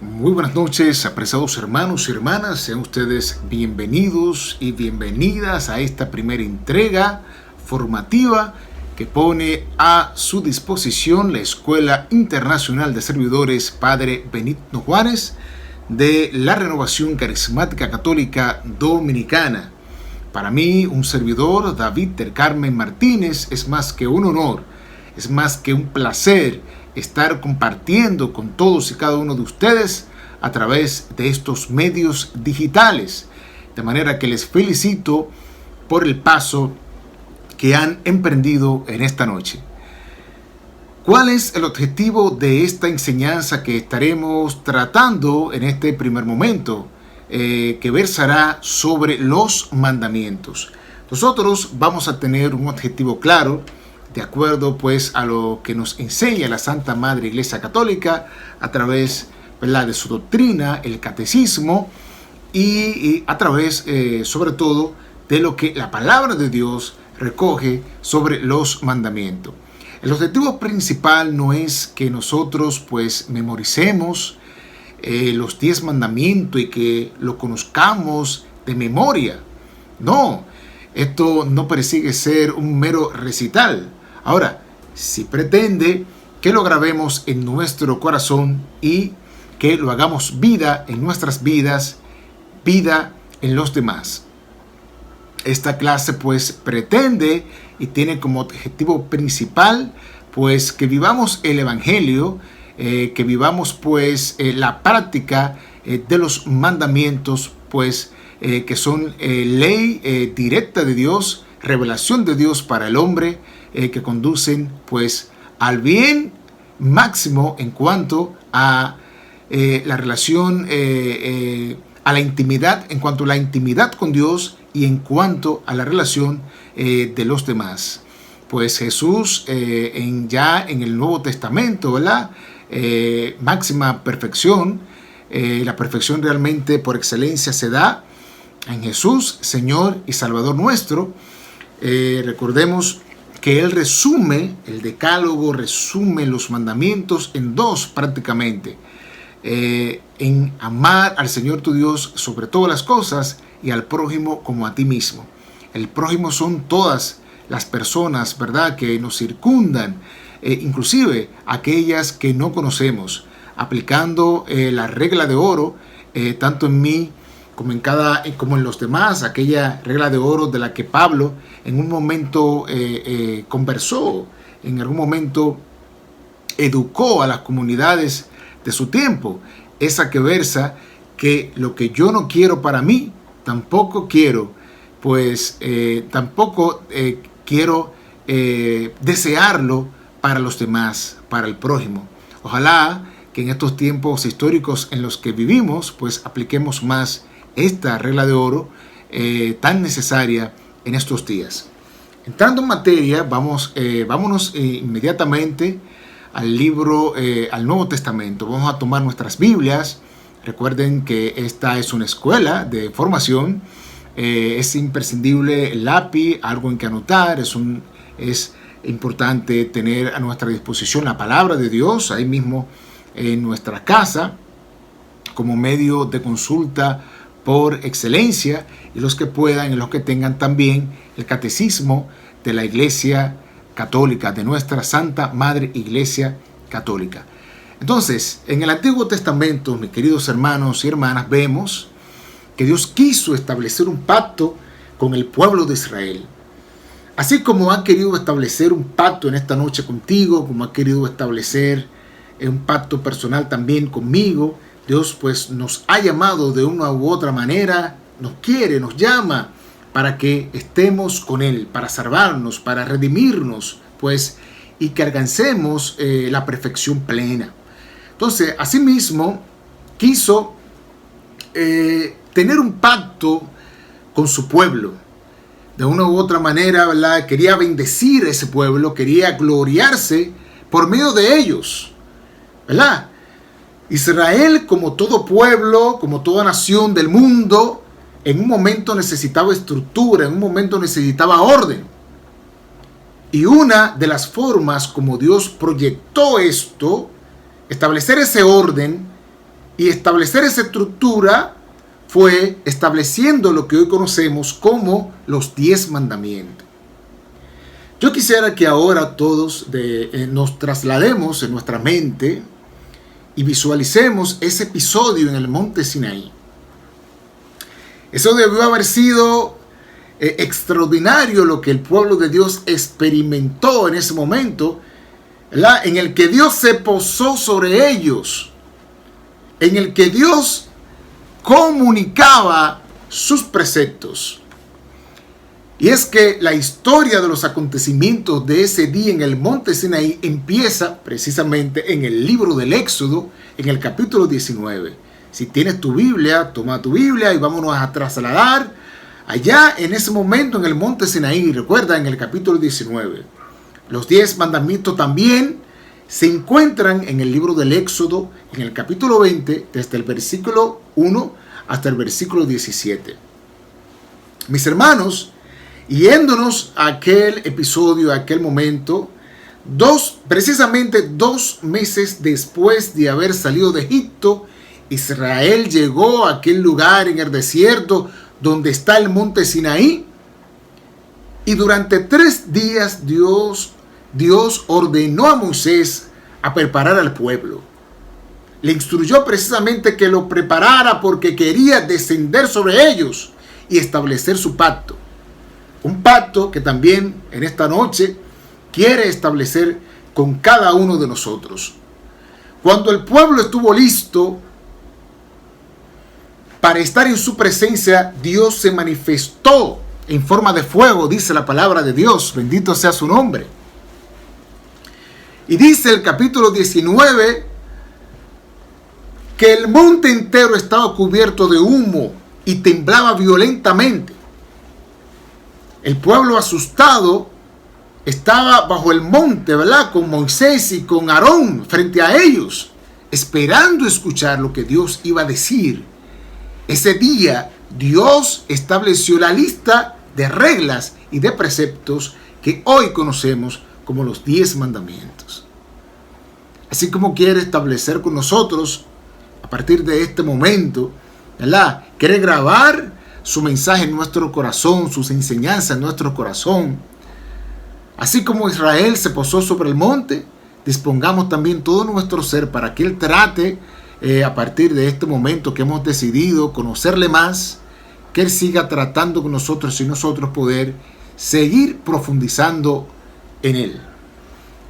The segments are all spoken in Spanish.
Muy buenas noches, apreciados hermanos y hermanas. Sean ustedes bienvenidos y bienvenidas a esta primera entrega formativa que pone a su disposición la Escuela Internacional de Servidores Padre Benigno Juárez de la Renovación Carismática Católica Dominicana. Para mí, un servidor, David del Carmen Martínez, es más que un honor, es más que un placer estar compartiendo con todos y cada uno de ustedes a través de estos medios digitales. De manera que les felicito por el paso que han emprendido en esta noche. ¿Cuál es el objetivo de esta enseñanza que estaremos tratando en este primer momento? Que versará sobre los mandamientos. Nosotros vamos a tener un objetivo claro, de acuerdo pues a lo que nos enseña la Santa Madre Iglesia Católica a través, ¿verdad?, de su doctrina, el catecismo, y a través sobre todo de lo que la palabra de Dios recoge sobre los mandamientos. El objetivo principal no es que nosotros pues memoricemos los 10 mandamientos y que lo conozcamos de memoria. No, esto no persigue ser un mero recital. Ahora, si pretende que lo grabemos en nuestro corazón y que lo hagamos vida en nuestras vidas, vida en los demás. Esta clase pues pretende y tiene como objetivo principal pues que vivamos el Evangelio, que vivamos pues la práctica de los mandamientos pues que son ley directa de Dios, revelación de Dios para el hombre, que conducen pues al bien máximo en cuanto a la relación, a la intimidad, en cuanto a la intimidad con Dios y en cuanto a la relación de los demás. Pues Jesús ya en el Nuevo Testamento, ¿verdad?, máxima perfección, la perfección realmente por excelencia se da en Jesús, Señor y Salvador nuestro. Recordemos que Él resume, el decálogo resume los mandamientos en 2 prácticamente, en amar al Señor tu Dios sobre todas las cosas y al prójimo como a ti mismo. El prójimo son todas las personas, ¿verdad?, que nos circundan, inclusive aquellas que no conocemos, aplicando la regla de oro, tanto en mí como en los demás, aquella regla de oro de la que Pablo en un momento conversó, en algún momento educó a las comunidades de su tiempo, esa que versa que lo que yo no quiero para mí, tampoco quiero desearlo para los demás, para el prójimo. Ojalá que en estos tiempos históricos en los que vivimos, pues apliquemos más esta regla de oro tan necesaria en estos días. Entrando en materia, vámonos inmediatamente al libro, al Nuevo Testamento. Vamos a tomar nuestras Biblias. Recuerden que esta es una escuela de formación. Es imprescindible el lápiz, algo en que anotar. Es importante tener a nuestra disposición la palabra de Dios ahí mismo en nuestra casa como medio de consulta por excelencia, y los que puedan y los que tengan también el catecismo de la Iglesia Católica, de nuestra Santa Madre Iglesia Católica. Entonces, en el Antiguo Testamento, mis queridos hermanos y hermanas, vemos que Dios quiso establecer un pacto con el pueblo de Israel. Así como ha querido establecer un pacto en esta noche contigo, como ha querido establecer un pacto personal también conmigo, Dios pues nos ha llamado de una u otra manera, nos quiere, nos llama para que estemos con Él, para salvarnos, para redimirnos, pues, y que alcancemos la perfección plena. Entonces, asimismo, quiso tener un pacto con su pueblo. De una u otra manera, ¿verdad?, quería bendecir a ese pueblo, quería gloriarse por medio de ellos, ¿verdad? Israel, como todo pueblo, como toda nación del mundo, en un momento necesitaba estructura, en un momento necesitaba orden. Y una de las formas como Dios proyectó esto, establecer ese orden, Y establecer esa estructura fue estableciendo lo que hoy conocemos como los 10 mandamientos. Yo quisiera que ahora todos nos traslademos en nuestra mente y visualicemos ese episodio en el monte Sinaí. Eso debió haber sido extraordinario, lo que el pueblo de Dios experimentó en ese momento, ¿verdad? En el que Dios se posó sobre ellos, en el que Dios comunicaba sus preceptos. Y es que la historia de los acontecimientos de ese día en el monte Sinaí empieza precisamente en el libro del Éxodo, en el capítulo 19. Si tienes tu Biblia, toma tu Biblia y vámonos a trasladar allá en ese momento en el monte Sinaí. Recuerda, en el capítulo 19. Los 10 mandamientos también se encuentran en el libro del Éxodo, en el capítulo 20, desde el versículo 1 hasta el versículo 17. Mis hermanos, yéndonos a aquel episodio, a aquel momento, precisamente 2 meses después de haber salido de Egipto, Israel llegó a aquel lugar en el desierto donde está el monte Sinaí, y durante 3 días Dios ordenó a Moisés a preparar al pueblo. Le instruyó precisamente que lo preparara porque quería descender sobre ellos y establecer su pacto. Un pacto que también en esta noche quiere establecer con cada uno de nosotros. Cuando el pueblo estuvo listo para estar en su presencia, Dios se manifestó en forma de fuego, dice la palabra de Dios. Bendito sea su nombre. Y dice el capítulo 19 que el monte entero estaba cubierto de humo y temblaba violentamente. El pueblo asustado estaba bajo el monte, ¿verdad? Con Moisés y con Aarón frente a ellos, esperando escuchar lo que Dios iba a decir. Ese día Dios estableció la lista de reglas y de preceptos que hoy conocemos como los 10 mandamientos. Así como quiere establecer con nosotros a partir de este momento, ¿verdad? Quiere grabar su mensaje en nuestro corazón, sus enseñanzas en nuestro corazón. Así como Israel se posó sobre el monte, dispongamos también todo nuestro ser para que Él trate a partir de este momento que hemos decidido conocerle más, que Él siga tratando con nosotros y nosotros poder seguir profundizando en Él.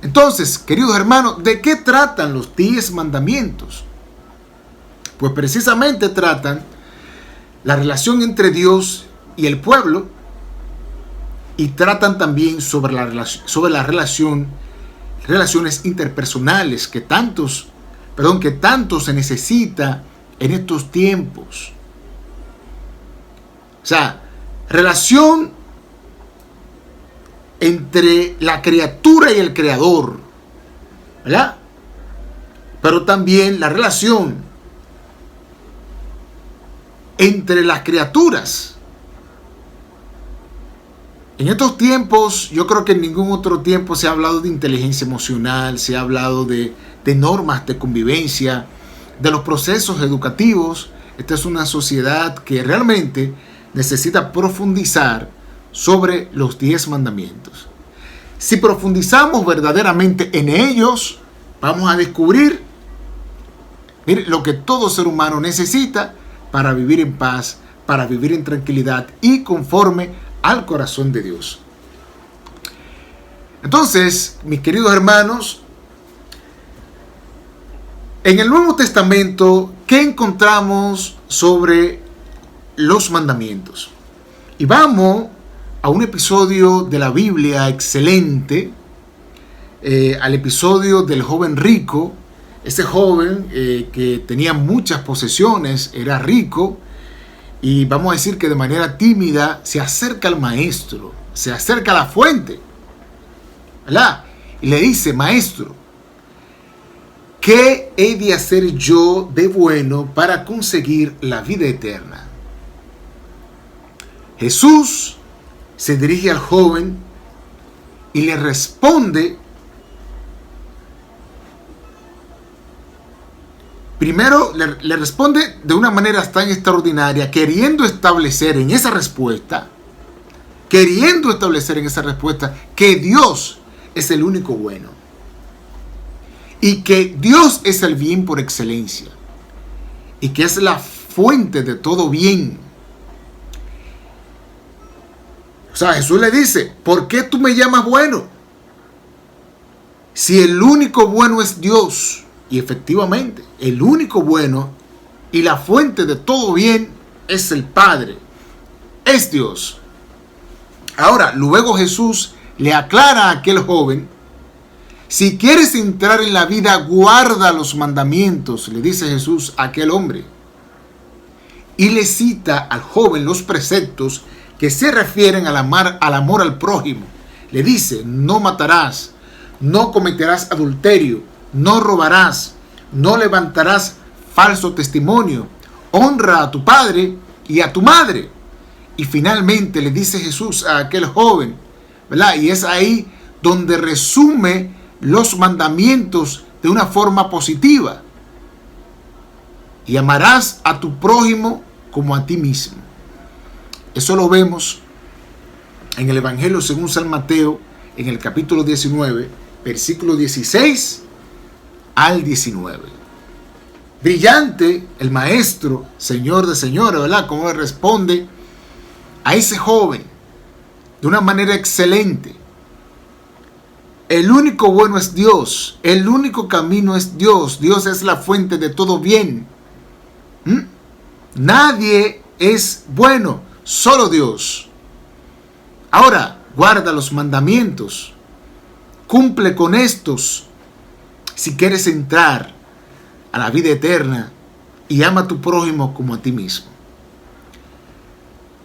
Entonces, queridos hermanos, ¿de qué tratan los 10 mandamientos? Pues precisamente tratan la relación entre Dios y el pueblo, y tratan también sobre las relaciones interpersonales que tanto se necesita en estos tiempos. O sea, relación entre la criatura y el creador, ¿verdad? Pero también la relación entre las criaturas. En estos tiempos, yo creo que en ningún otro tiempo se ha hablado de inteligencia emocional, se ha hablado de normas de convivencia, de los procesos educativos. Esta es una sociedad que realmente necesita profundizar sobre los 10 mandamientos. Si profundizamos verdaderamente en ellos, vamos a descubrir, mire, lo que todo ser humano necesita para vivir en paz, para vivir en tranquilidad y conforme al corazón de Dios. Entonces, mis queridos hermanos, en el Nuevo Testamento, ¿qué encontramos sobre los mandamientos? Y vamos a un episodio de la Biblia excelente, al episodio del joven rico. Ese joven que tenía muchas posesiones, era rico, y vamos a decir que de manera tímida se acerca al maestro, se acerca a la fuente, ¿verdad? Y le dice: maestro, ¿qué he de hacer yo de bueno para conseguir la vida eterna? Jesús se dirige al joven y le responde primero le responde de una manera tan extraordinaria, queriendo establecer en esa respuesta que Dios es el único bueno y que Dios es el bien por excelencia y que es la fuente de todo bien. O sea, Jesús le dice, ¿por qué tú me llamas bueno? Si el único bueno es Dios. Y efectivamente, el único bueno y la fuente de todo bien es el Padre, es Dios. Ahora, luego Jesús le aclara a aquel joven, si quieres entrar en la vida, guarda los mandamientos, le dice Jesús a aquel hombre. Y le cita al joven los preceptos que se refieren al amor al prójimo. Le dice, no matarás, no cometerás adulterio, no robarás, no levantarás falso testimonio, honra a tu padre y a tu madre. Y finalmente le dice Jesús a aquel joven, ¿verdad? Y es ahí donde resume los mandamientos de una forma positiva. Y amarás a tu prójimo como a ti mismo. Eso lo vemos en el Evangelio según San Mateo, en el capítulo 19, versículo 16 al 19. Brillante el maestro, señor de señores, ¿verdad? Cómo responde a ese joven de una manera excelente. El único bueno es Dios, el único camino es Dios, Dios es la fuente de todo bien. Nadie es bueno, solo Dios. Ahora, guarda los mandamientos, cumple con estos si quieres entrar a la vida eterna y ama a tu prójimo como a ti mismo.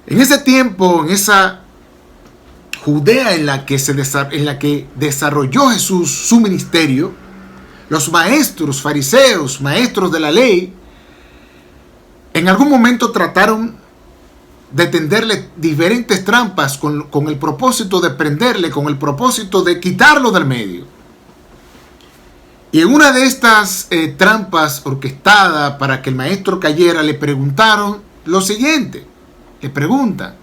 En ese tiempo, en esa Judea en la que desarrolló Jesús su ministerio, los maestros, fariseos, maestros de la ley, en algún momento trataron de tenderle diferentes trampas con el propósito de prenderle, con el propósito de quitarlo del medio. Y en una de estas trampas orquestadas para que el maestro cayera, le preguntaron lo siguiente. Le preguntan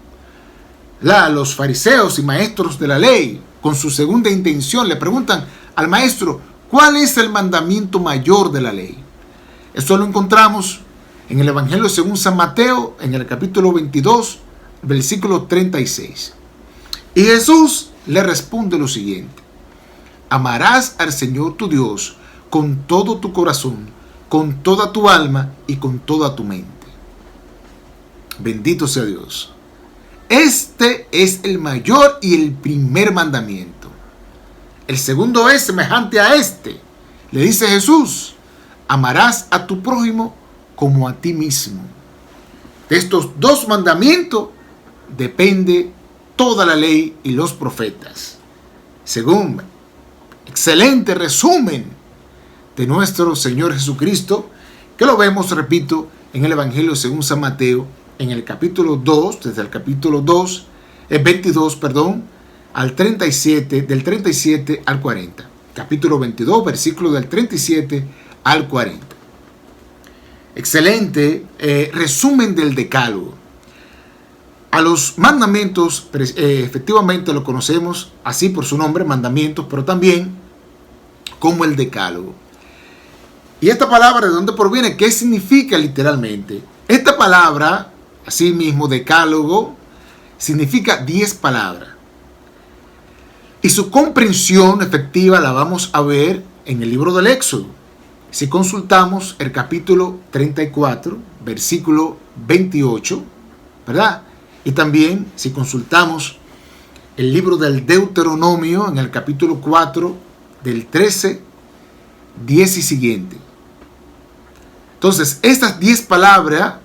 los fariseos y maestros de la ley, con su segunda intención, le preguntan al maestro, ¿cuál es el mandamiento mayor de la ley? Esto lo encontramos en el Evangelio según San Mateo, en el capítulo 22, versículo 36. Y Jesús le responde lo siguiente: amarás al Señor tu Dios con todo tu corazón, con toda tu alma y con toda tu mente. Bendito sea Dios. Este es el mayor y el primer mandamiento. El segundo es semejante a este. Le dice Jesús: amarás a tu prójimo como a ti mismo. De estos dos mandamientos depende toda la ley y los profetas. Según excelente resumen de nuestro Señor Jesucristo, que lo vemos, repito, en el Evangelio según San Mateo, en el capítulo 2, desde el capítulo 22, al 37, del 37 al 40. Capítulo 22, versículo del 37 al 40. Excelente resumen del decálogo. A los mandamientos, efectivamente lo conocemos así por su nombre, mandamientos, pero también como el decálogo. ¿Y esta palabra de dónde proviene? ¿Qué significa literalmente? Esta palabra, así mismo, decálogo, significa 10 palabras. Y su comprensión efectiva la vamos a ver en el libro del Éxodo. Si consultamos el capítulo 34, versículo 28, ¿verdad? Y también si consultamos el libro del Deuteronomio en el capítulo 4, del 13, 10 y siguiente. Entonces, estas 10 palabras,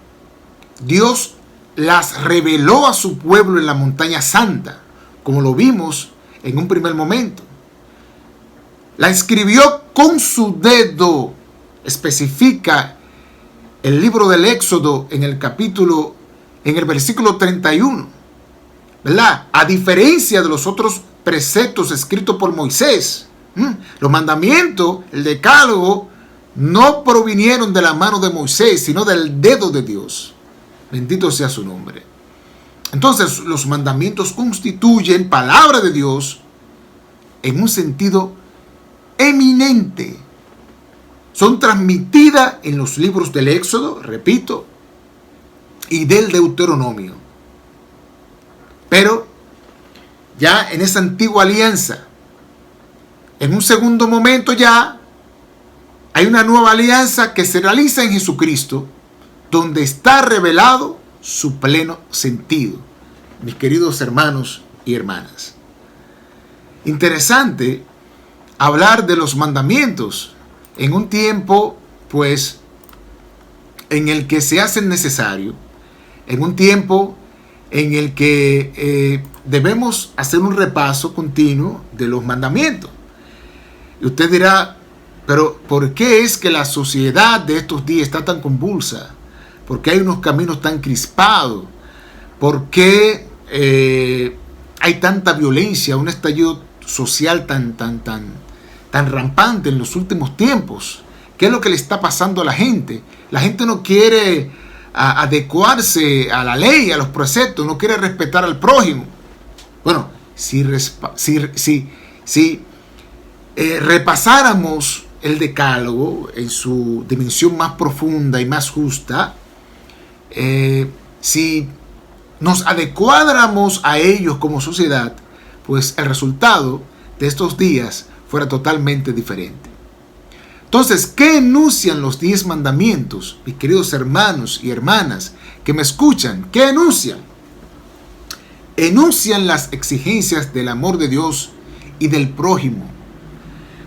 Dios las reveló a su pueblo en la montaña santa, como lo vimos en un primer momento. La escribió con su dedo, especifica el libro del Éxodo en el versículo 31, ¿verdad? A diferencia de los otros preceptos escritos por Moisés, los mandamientos, el decálogo, no provinieron de la mano de Moisés, sino del dedo de Dios. Bendito sea su nombre. Entonces, los mandamientos constituyen palabra de Dios en un sentido eminente. Son transmitidas en los libros del Éxodo, repito, y del Deuteronomio. Pero ya en esa antigua alianza, en un segundo momento ya hay una nueva alianza que se realiza en Jesucristo, donde está revelado su pleno sentido, mis queridos hermanos y hermanas. Interesante hablar de los mandamientos en un tiempo, pues, en el que se hacen necesario, en un tiempo en el que debemos hacer un repaso continuo de los mandamientos. Y usted dirá, pero ¿por qué es que la sociedad de estos días está tan convulsa? ¿Por qué hay unos caminos tan crispados? ¿Por qué hay tanta violencia, un estallido social tan rampante en los últimos tiempos? ¿Qué es lo que le está pasando a la gente? La gente no quiere adecuarse a la ley, a los preceptos, no quiere respetar al prójimo. Bueno, si repasáramos el decálogo en su dimensión más profunda y más justa, si nos adecuáramos a ellos como sociedad, pues el resultado de estos días fuera totalmente diferente. Entonces, ¿qué enuncian los 10 mandamientos, mis queridos hermanos y hermanas que me escuchan? ¿Qué enuncian? Enuncian las exigencias del amor de Dios y del prójimo.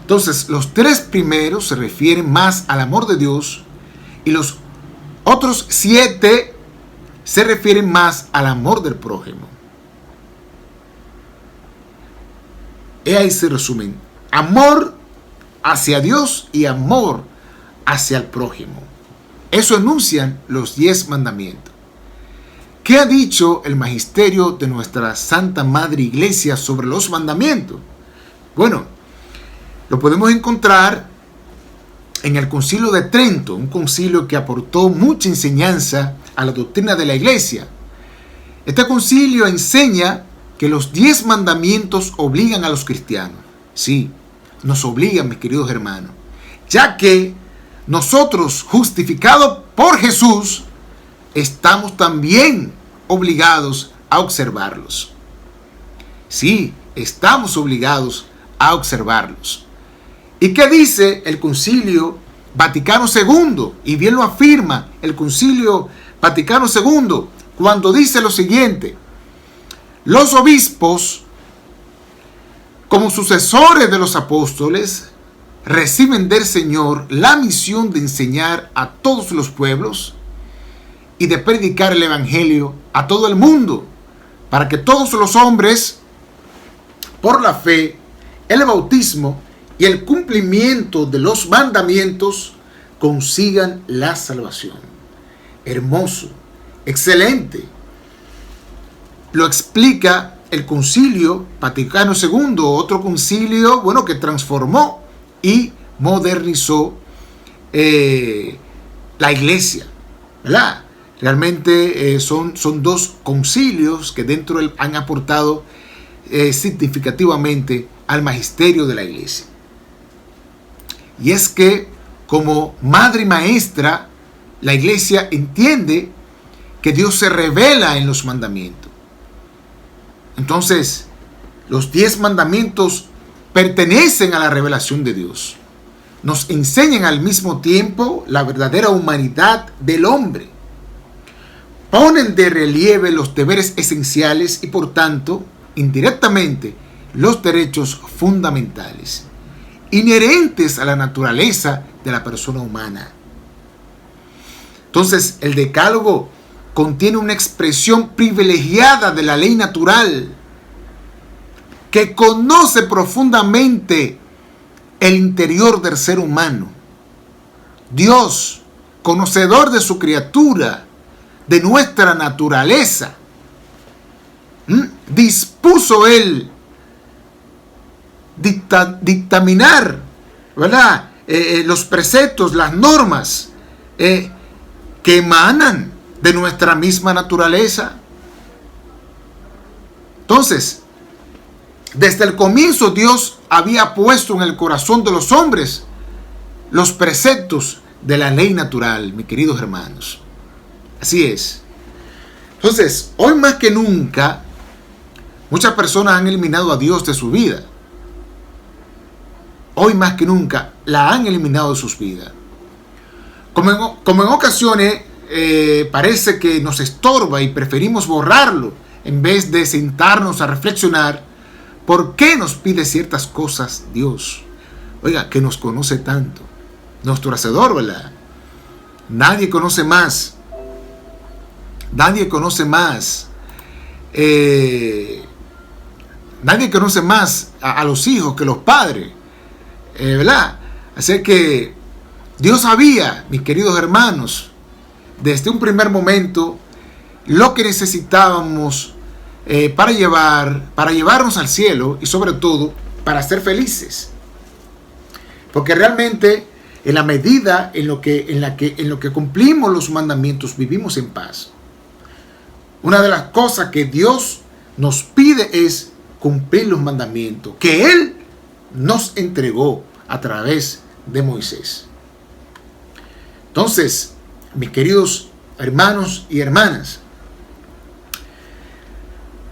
Entonces, los 3 primeros se refieren más al amor de Dios y los otros 7 se refieren más al amor del prójimo. Ahí se resumen: amor hacia Dios y amor hacia el prójimo. Eso enuncian los 10 mandamientos. ¿Qué ha dicho el magisterio de nuestra Santa Madre Iglesia sobre los mandamientos? Bueno, lo podemos encontrar en el Concilio de Trento, un concilio que aportó mucha enseñanza a la doctrina de la Iglesia. Este concilio enseña que los 10 mandamientos obligan a los cristianos. Sí, nos obligan, mis queridos hermanos, ya que nosotros, justificados por Jesús, estamos también obligados a observarlos. Sí, estamos obligados a observarlos. ¿Y qué dice el Concilio Vaticano II? Y bien lo afirma el Concilio Vaticano II cuando dice lo siguiente: los obispos, como sucesores de los apóstoles, reciben del Señor la misión de enseñar a todos los pueblos y de predicar el Evangelio a todo el mundo, para que todos los hombres, por la fe, el bautismo y el cumplimiento de los mandamientos, consigan la salvación. Hermoso, excelente. Lo explica el Concilio Vaticano II, otro concilio, bueno, que transformó y modernizó la Iglesia, ¿verdad? Realmente son 2 concilios que dentro han aportado significativamente al magisterio de la Iglesia. Y es que, como madre y maestra, la Iglesia entiende que Dios se revela en los mandamientos. Entonces, los 10 mandamientos pertenecen a la revelación de Dios. Nos enseñan al mismo tiempo la verdadera humanidad del hombre. Ponen de relieve los deberes esenciales y, por tanto, indirectamente, los derechos fundamentales, inherentes a la naturaleza de la persona humana. Entonces, el Decálogo contiene una expresión privilegiada de la ley natural, que conoce profundamente el interior del ser humano. Dios, conocedor de su criatura, de nuestra naturaleza, dispuso Él dictaminar, ¿verdad?, los preceptos, las normas que emanan de nuestra misma naturaleza. Entonces, desde el comienzo Dios había puesto en el corazón de los hombres los preceptos de la ley natural, mis queridos hermanos. Así es. Entonces, hoy más que nunca, muchas personas han eliminado a Dios de su vida. Hoy más que nunca la han eliminado de sus vidas. Como en ocasiones parece que nos estorba y preferimos borrarlo en vez de sentarnos a reflexionar por qué nos pide ciertas cosas Dios. Oiga, que nos conoce tanto. Nuestro Hacedor, ¿verdad? Nadie conoce más. Nadie conoce más. Nadie conoce más a los hijos que los padres. ¿Verdad? Así que Dios sabía, mis queridos hermanos, desde un primer momento, lo que necesitábamos para llevarnos al cielo y sobre todo para ser felices. Porque realmente en la medida en lo que cumplimos los mandamientos vivimos en paz. Una de las cosas que Dios nos pide es cumplir los mandamientos que Él nos entregó a través de Moisés. Entonces, mis queridos hermanos y hermanas,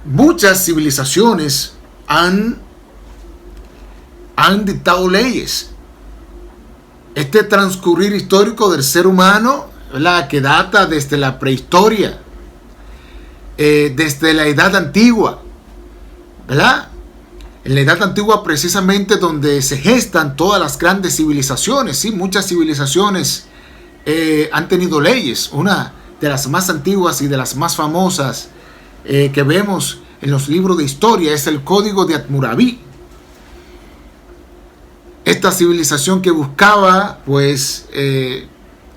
muchas civilizaciones han dictado leyes. Este transcurrir histórico del ser humano, ¿verdad?, que data desde la prehistoria, desde la edad antigua, ¿verdad? En la edad antigua precisamente donde se gestan todas las grandes civilizaciones, ¿sí? Muchas civilizaciones han tenido leyes. Una de las más antiguas y de las más famosas que vemos en los libros de historia es el Código de Hammurabi. Esta civilización que buscaba, pues,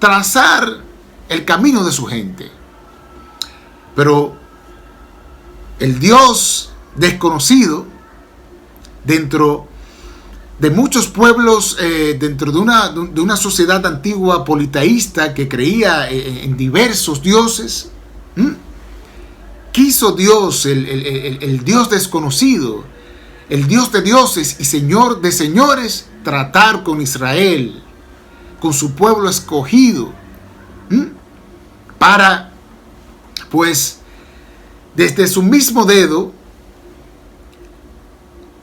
trazar el camino de su gente. Pero el Dios desconocido, dentro de muchos pueblos, dentro de una sociedad antigua politeísta que creía en diversos dioses, quiso Dios, el Dios desconocido, el Dios de dioses y Señor de señores, tratar con Israel, con su pueblo escogido, para, pues, desde su mismo dedo,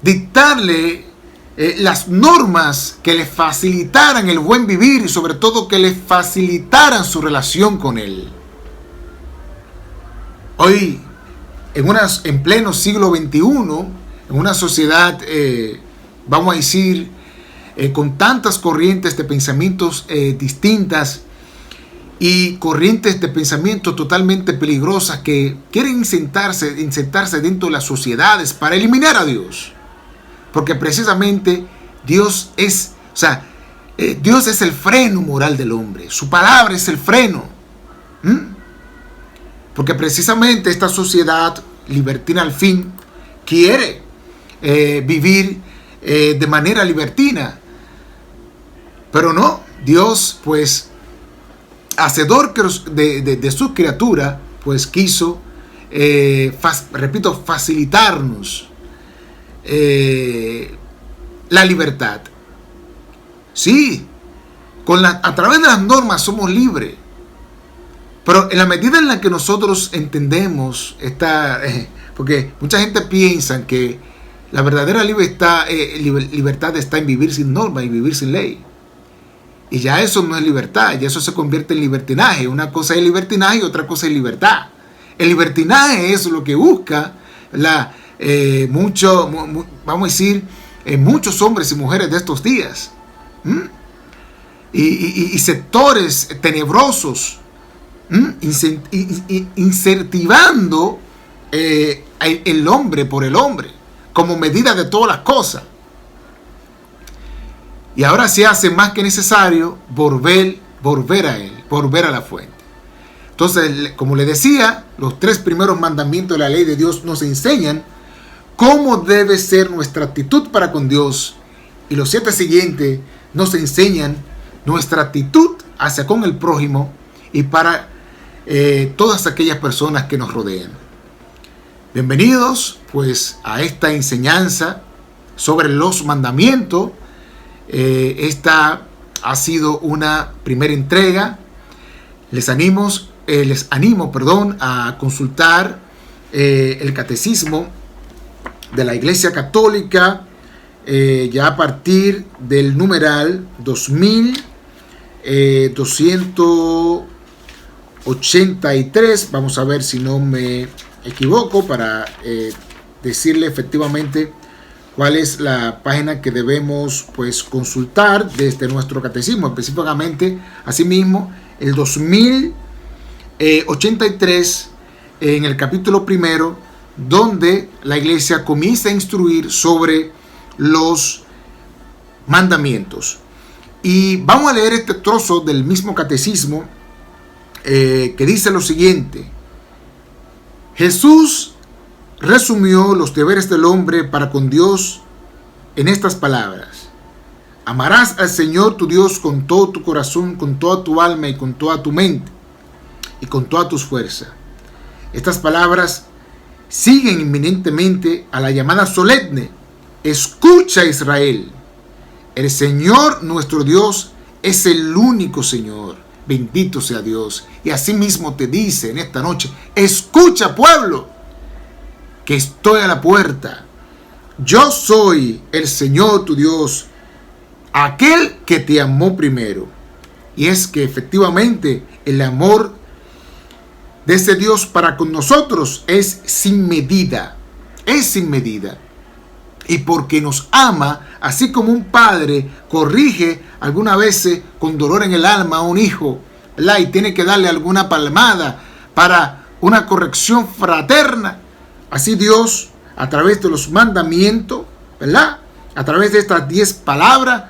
dictarle las normas que le facilitaran el buen vivir y sobre todo que le facilitaran su relación con Él. Hoy, en pleno siglo XXI, en una sociedad, vamos a decir, con tantas corrientes de pensamientos distintas y corrientes de pensamiento totalmente peligrosas que quieren insertarse dentro de las sociedades para eliminar a Dios. Porque precisamente Dios es el freno moral del hombre. Su palabra es el freno. Porque precisamente esta sociedad libertina al fin quiere vivir de manera libertina. Pero no, Dios, pues, hacedor de su criatura, pues quiso, facilitarnos la libertad. Sí, a través de las normas somos libres. Pero en la medida en la que nosotros entendemos porque mucha gente piensa que la verdadera libertad está en vivir sin norma y vivir sin ley. Y ya eso no es libertad, ya eso se convierte en libertinaje. Una cosa es libertinaje y otra cosa es libertad. El libertinaje es lo que busca vamos a decir, muchos hombres y mujeres de estos días. Y sectores tenebrosos, incentivando el hombre por el hombre como medida de todas las cosas. Y ahora se hace más que necesario volver a Él, volver a la fuente. Entonces, como le decía, los 3 primeros mandamientos de la ley de Dios nos enseñan cómo debe ser nuestra actitud para con Dios. Y los 7 siguientes nos enseñan nuestra actitud hacia con el prójimo y para todas aquellas personas que nos rodean. Bienvenidos pues a esta enseñanza sobre los mandamientos. Esta ha sido una primera entrega. Les animo, a consultar el catecismo de la Iglesia Católica, ya a partir del numeral 2283. Vamos a ver si no me equivoco para decirle efectivamente cuál es la página que debemos pues consultar desde nuestro catecismo, específicamente asimismo el 2083 en el capítulo primero, donde la Iglesia comienza a instruir sobre los mandamientos. Y vamos a leer este trozo del mismo catecismo que dice lo siguiente: Jesús resumió los deberes del hombre para con Dios en estas palabras: amarás al Señor tu Dios con todo tu corazón, con toda tu alma y con toda tu mente y con todas tus fuerzas. Estas palabras siguen inminentemente a la llamada solemne: escucha, Israel, el Señor nuestro Dios es el único Señor, bendito sea Dios. Y asimismo te dice en esta noche: escucha, pueblo, que estoy a la puerta. Yo soy el Señor tu Dios, aquel que te amó primero. Y es que efectivamente el amor de ese Dios para con nosotros es sin medida. Es sin medida. Y porque nos ama, así como un padre corrige algunas veces con dolor en el alma a un hijo, ¿verdad?, y tiene que darle alguna palmada para una corrección fraterna, así Dios, a través de los mandamientos, ¿verdad?, a través de estas 10 palabras,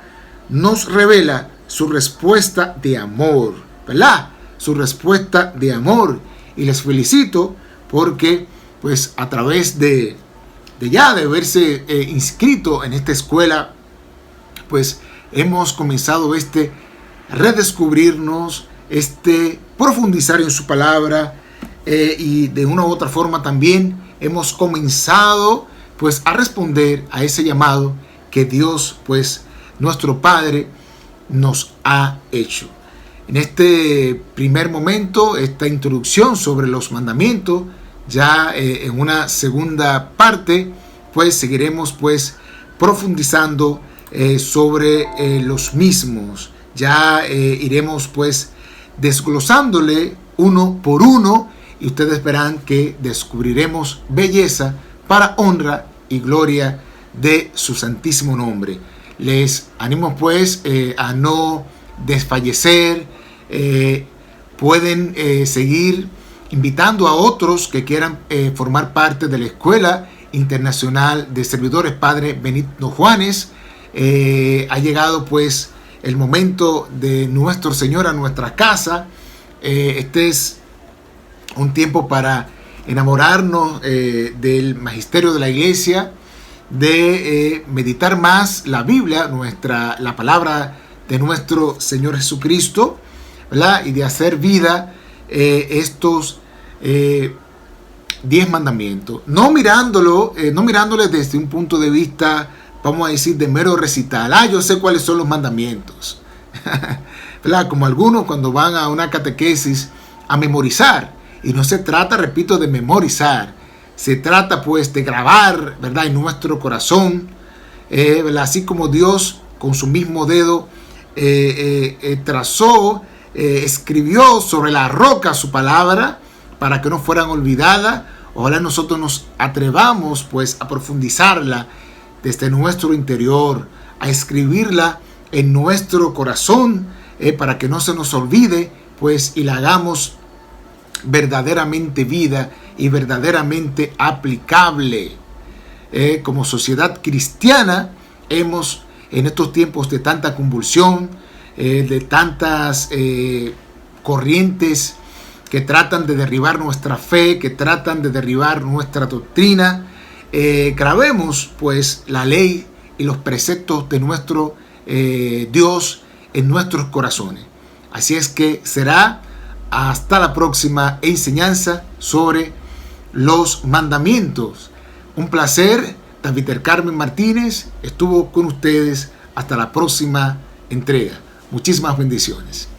nos revela su respuesta de amor, ¿verdad?, su respuesta de amor. Y les felicito porque, pues, a través de haberse inscrito en esta escuela, pues, hemos comenzado redescubrirnos, profundizar en su palabra, y de una u otra forma también hemos comenzado pues a responder a ese llamado que Dios, pues nuestro Padre, nos ha hecho. En este primer momento, esta introducción sobre los mandamientos, ya en una segunda parte pues seguiremos pues profundizando sobre los mismos. Ya iremos pues desglosándole uno por uno, y ustedes verán que descubriremos belleza para honra y gloria de su santísimo nombre. Les animo pues a no desfallecer. Pueden seguir invitando a otros que quieran formar parte de la Escuela Internacional de Servidores Padre Benigno Juanes. Ha llegado pues el momento de nuestro Señor a nuestra casa. Este es un tiempo para enamorarnos del magisterio de la Iglesia, de meditar más la Biblia, la palabra de nuestro Señor Jesucristo, ¿verdad?, y de hacer vida estos 10 mandamientos, no mirándoles desde un punto de vista, vamos a decir, de mero recital. Yo sé cuáles son los mandamientos, ¿verdad?, como algunos cuando van a una catequesis a memorizar. Y no se trata, repito, de memorizar, se trata pues de grabar, ¿verdad?, en nuestro corazón, ¿verdad?, así como Dios con su mismo dedo trazó, escribió sobre la roca su palabra para que no fueran olvidadas. Ojalá nosotros nos atrevamos pues a profundizarla desde nuestro interior, a escribirla en nuestro corazón, para que no se nos olvide, pues, y la hagamos verdaderamente vida y verdaderamente aplicable. Como sociedad cristiana hemos, en estos tiempos de tanta convulsión, de tantas corrientes que tratan de derribar nuestra fe, que tratan de derribar nuestra doctrina, grabemos pues la ley y los preceptos de nuestro Dios en nuestros corazones. Así es que será hasta la próxima enseñanza sobre los mandamientos. Un placer. David Carmen Martínez estuvo con ustedes hasta la próxima entrega. Muchísimas bendiciones.